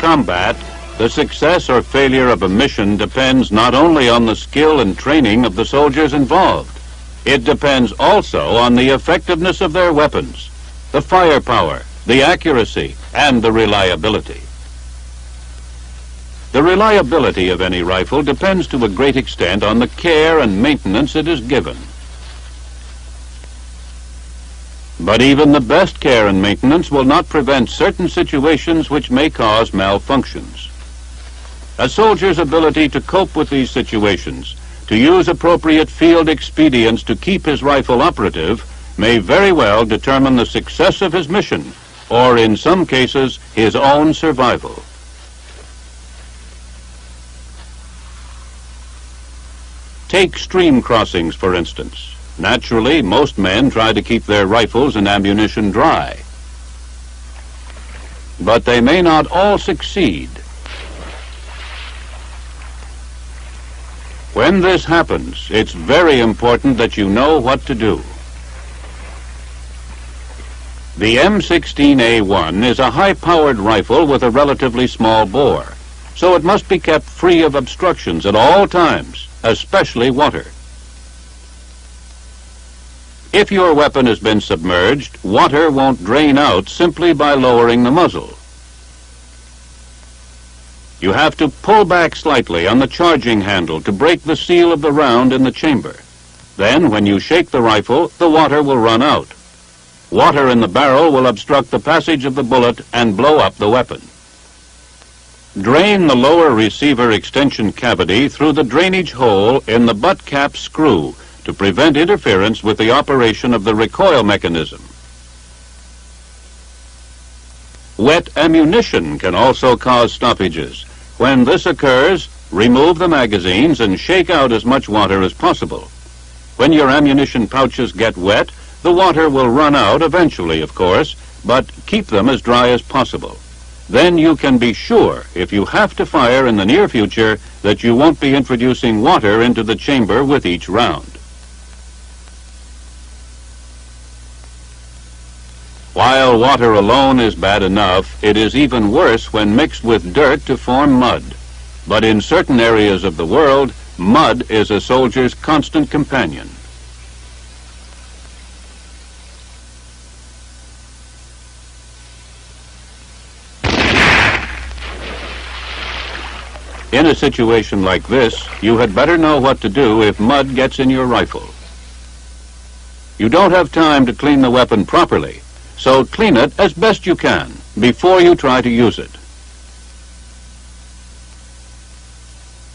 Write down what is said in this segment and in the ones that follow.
combat, the success or failure of a mission depends not only on the skill and training of the soldiers involved. It depends also on the effectiveness of their weapons, the firepower, the accuracy, and the reliability. The reliability of any rifle depends to a great extent on the care and maintenance it is given. But even the best care and maintenance will not prevent certain situations which may cause malfunctions. A soldier's ability to cope with these situations, to use appropriate field expedients to keep his rifle operative, may very well determine the success of his mission, or in some cases, his own survival. Take stream crossings, for instance. Naturally, most men try to keep their rifles and ammunition dry. But they may not all succeed. When this happens, it's very important that you know what to do. The M16A1 is a high-powered rifle with a relatively small bore, so it must be kept free of obstructions at all times, especially water. If your weapon has been submerged, water won't drain out simply by lowering the muzzle. You have to pull back slightly on the charging handle to break the seal of the round in the chamber. Then, when you shake the rifle, the water will run out. Water in the barrel will obstruct the passage of the bullet and blow up the weapon. Drain the lower receiver extension cavity through the drainage hole in the butt cap screw to prevent interference with the operation of the recoil mechanism. Wet ammunition can also cause stoppages. When this occurs, remove the magazines and shake out as much water as possible. When your ammunition pouches get wet, the water will run out eventually, of course, but keep them as dry as possible. Then you can be sure, if you have to fire in the near future, that you won't be introducing water into the chamber with each round. While water alone is bad enough, it is even worse when mixed with dirt to form mud. But in certain areas of the world, mud is a soldier's constant companion. In a situation like this, you had better know what to do if mud gets in your rifle. You don't have time to clean the weapon properly, so clean it as best you can before you try to use it.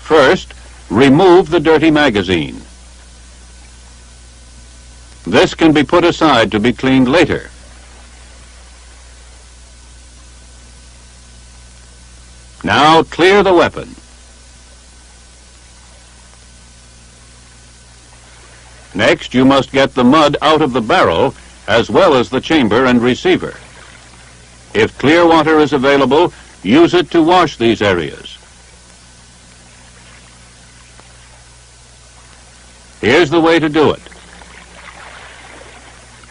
First, remove the dirty magazine. This can be put aside to be cleaned later. Now clear the weapon. Next, you must get the mud out of the barrel as well as the chamber and receiver. If clear water is available, use it to wash these areas. Here's the way to do it.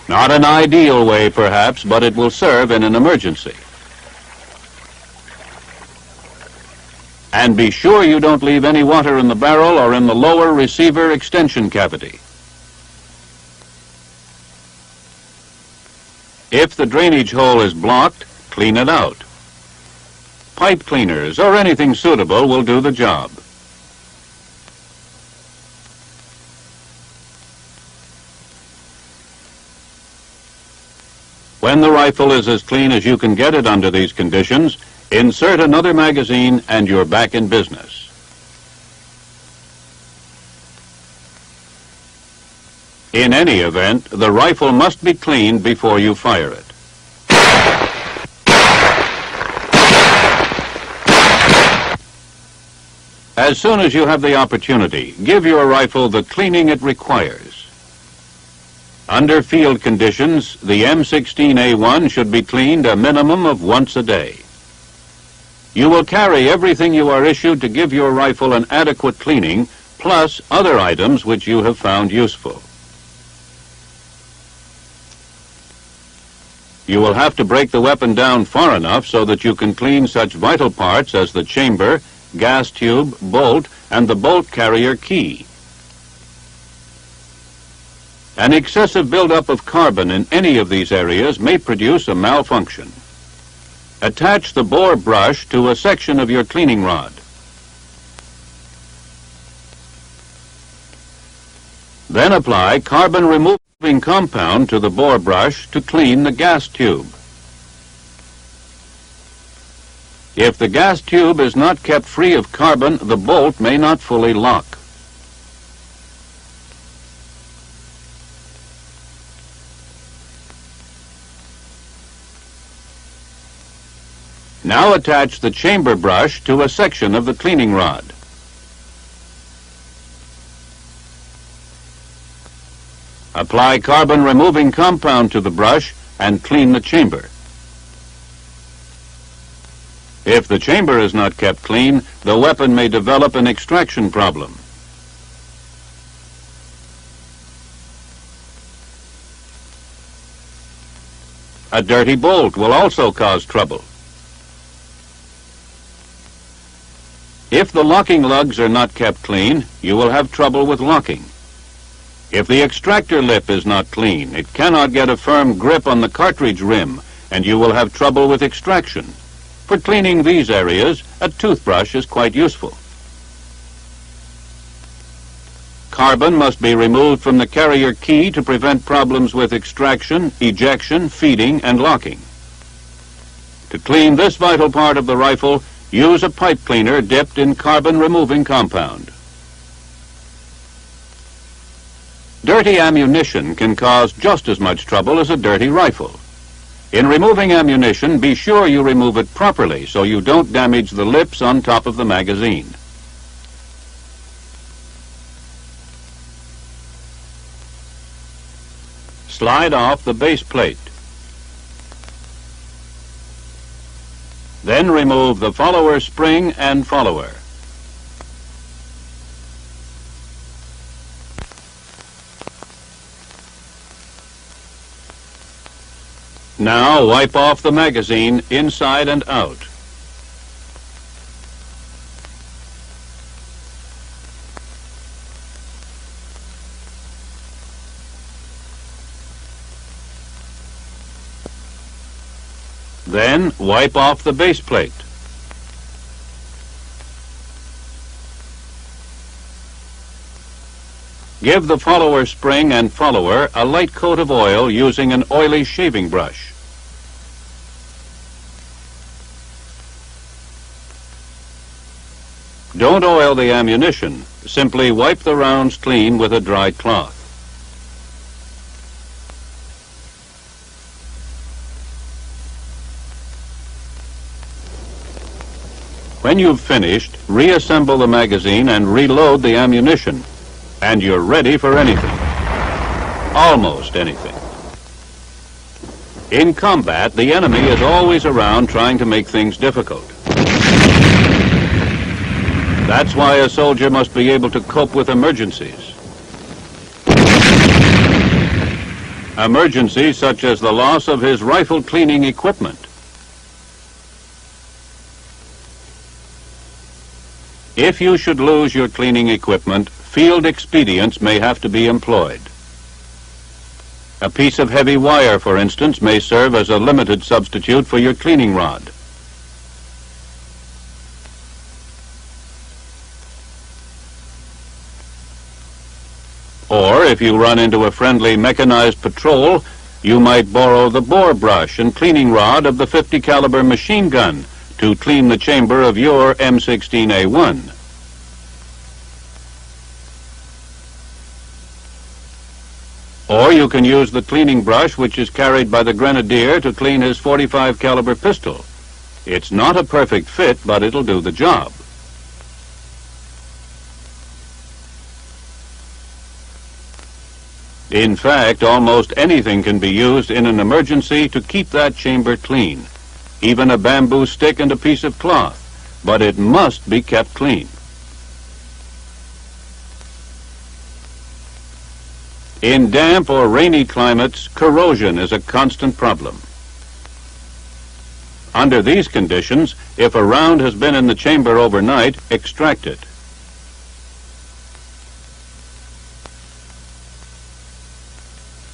Not an ideal way, perhaps, but it will serve in an emergency. And be sure you don't leave any water in the barrel or in the lower receiver extension cavity. If the drainage hole is blocked, clean it out. Pipe cleaners or anything suitable will do the job. When the rifle is as clean as you can get it under these conditions, insert another magazine and you're back in business. In any event, the rifle must be cleaned before you fire it. As soon as you have the opportunity, give your rifle the cleaning it requires. Under field conditions, the M16A1 should be cleaned a minimum of once a day. You will carry everything you are issued to give your rifle an adequate cleaning, plus other items which you have found useful. You will have to break the weapon down far enough so that you can clean such vital parts as the chamber, gas tube, bolt, and the bolt carrier key. An excessive buildup of carbon in any of these areas may produce a malfunction. Attach the bore brush to a section of your cleaning rod. Then apply carbon removing compound to the bore brush to clean the gas tube. If the gas tube is not kept free of carbon, the bolt may not fully lock. Now attach the chamber brush to a section of the cleaning rod. Apply carbon removing compound to the brush and clean the chamber. If the chamber is not kept clean, the weapon may develop an extraction problem. A dirty bolt will also cause trouble. If the locking lugs are not kept clean, you will have trouble with locking. If the extractor lip is not clean, it cannot get a firm grip on the cartridge rim, and you will have trouble with extraction. For cleaning these areas, a toothbrush is quite useful. Carbon must be removed from the carrier key to prevent problems with extraction, ejection, feeding, and locking. To clean this vital part of the rifle, use a pipe cleaner dipped in carbon removing compound. Dirty ammunition can cause just as much trouble as a dirty rifle. In removing ammunition, be sure you remove it properly so you don't damage the lips on top of the magazine. Slide off the base plate. Then remove the follower spring and follower. Now wipe off the magazine inside and out. Then wipe off the base plate. Give the follower spring and follower a light coat of oil using an oily shaving brush. Don't oil the ammunition. Simply wipe the rounds clean with a dry cloth. When you've finished, reassemble the magazine and reload the ammunition, and you're ready for anything. Almost anything. In combat, the enemy is always around trying to make things difficult. That's why a soldier must be able to cope with emergencies. Emergencies such as the loss of his rifle cleaning equipment. If you should lose your cleaning equipment, field expedients may have to be employed. A piece of heavy wire, for instance, may serve as a limited substitute for your cleaning rod. Or, if you run into a friendly mechanized patrol, you might borrow the bore brush and cleaning rod of the .50 caliber machine gun to clean the chamber of your M16A1. Or you can use the cleaning brush which is carried by the grenadier to clean his .45 caliber pistol. It's not a perfect fit, but it'll do the job. In fact, almost anything can be used in an emergency to keep that chamber clean. Even a bamboo stick and a piece of cloth, but it must be kept clean. In damp or rainy climates, corrosion is a constant problem. Under these conditions, if a round has been in the chamber overnight, extract it.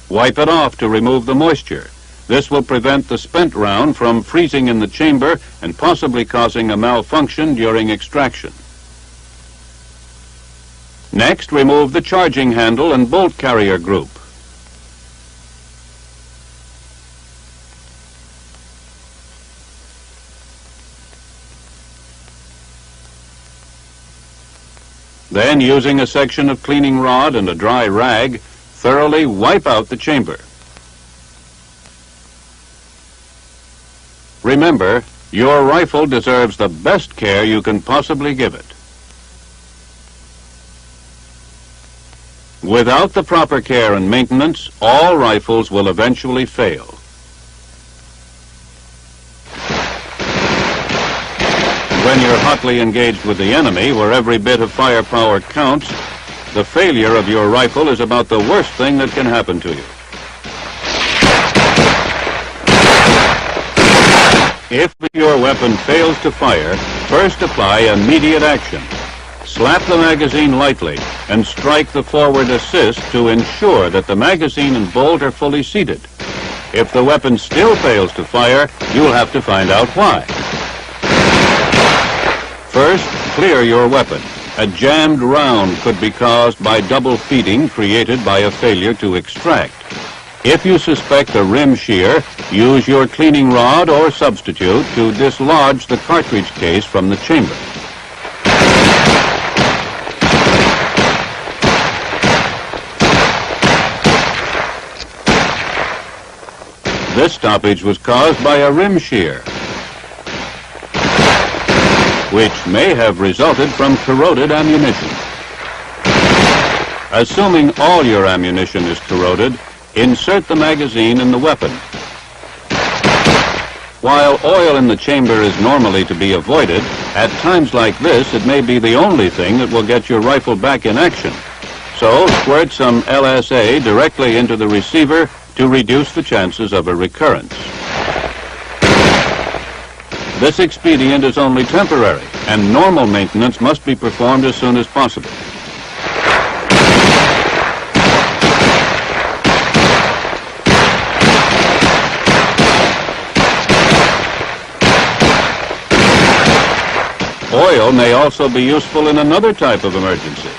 Wipe it off to remove the moisture. This will prevent the spent round from freezing in the chamber and possibly causing a malfunction during extraction. Next, remove the charging handle and bolt carrier group. Then, using a section of cleaning rod and a dry rag, thoroughly wipe out the chamber. Remember, your rifle deserves the best care you can possibly give it. Without the proper care and maintenance, all rifles will eventually fail. When you're hotly engaged with the enemy, where every bit of firepower counts, the failure of your rifle is about the worst thing that can happen to you. If your weapon fails to fire, first apply immediate action. Slap the magazine lightly and strike the forward assist to ensure that the magazine and bolt are fully seated. If the weapon still fails to fire, you'll have to find out why. First, clear your weapon. A jammed round could be caused by double feeding created by a failure to extract. If you suspect a rim shear, use your cleaning rod or substitute to dislodge the cartridge case from the chamber. This stoppage was caused by a rim shear, which may have resulted from corroded ammunition. Assuming all your ammunition is corroded, insert the magazine in the weapon. While oil in the chamber is normally to be avoided, at times like this it may be the only thing that will get your rifle back in action. So squirt some LSA directly into the receiver to reduce the chances of a recurrence. This expedient is only temporary, and normal maintenance must be performed as soon as possible. Oil may also be useful in another type of emergency.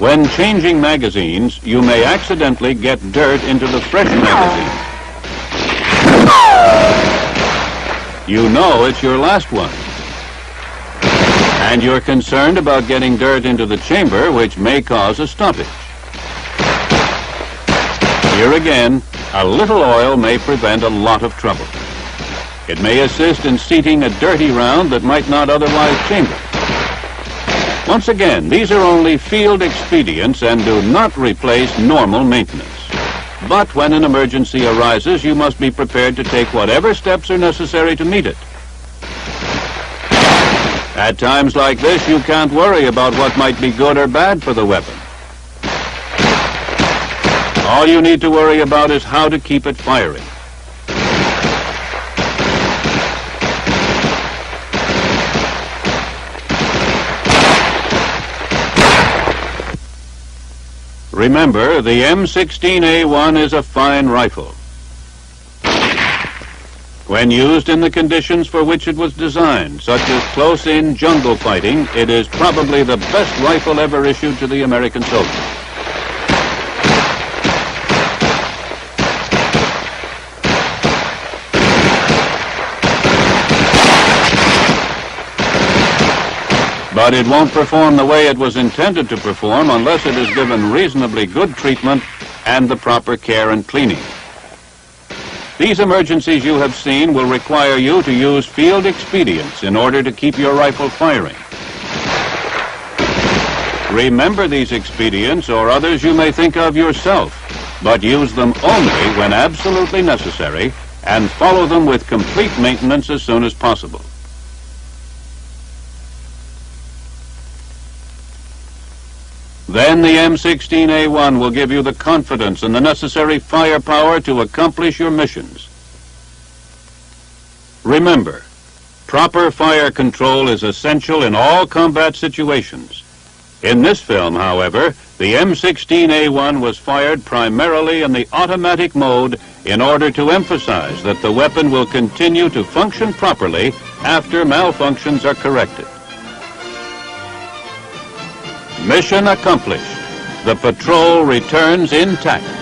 When changing magazines, you may accidentally get dirt into the fresh magazine. You know it's your last one. And you're concerned about getting dirt into the chamber, which may cause a stoppage. Here again, a little oil may prevent a lot of trouble. It may assist in seating a dirty round that might not otherwise chamber. Once again, these are only field expedients and do not replace normal maintenance. But when an emergency arises, you must be prepared to take whatever steps are necessary to meet it. At times like this, you can't worry about what might be good or bad for the weapon. All you need to worry about is how to keep it firing. Remember, the M16A1 is a fine rifle. When used in the conditions for which it was designed, such as close-in jungle fighting, it is probably the best rifle ever issued to the American soldier. But it won't perform the way it was intended to perform unless it is given reasonably good treatment and the proper care and cleaning. These emergencies you have seen will require you to use field expedients in order to keep your rifle firing. Remember these expedients or others you may think of yourself, but use them only when absolutely necessary and follow them with complete maintenance as soon as possible. Then the M16A1 will give you the confidence and the necessary firepower to accomplish your missions. Remember, proper fire control is essential in all combat situations. In this film, however, the M16A1 was fired primarily in the automatic mode in order to emphasize that the weapon will continue to function properly after malfunctions are corrected. Mission accomplished. The patrol returns intact.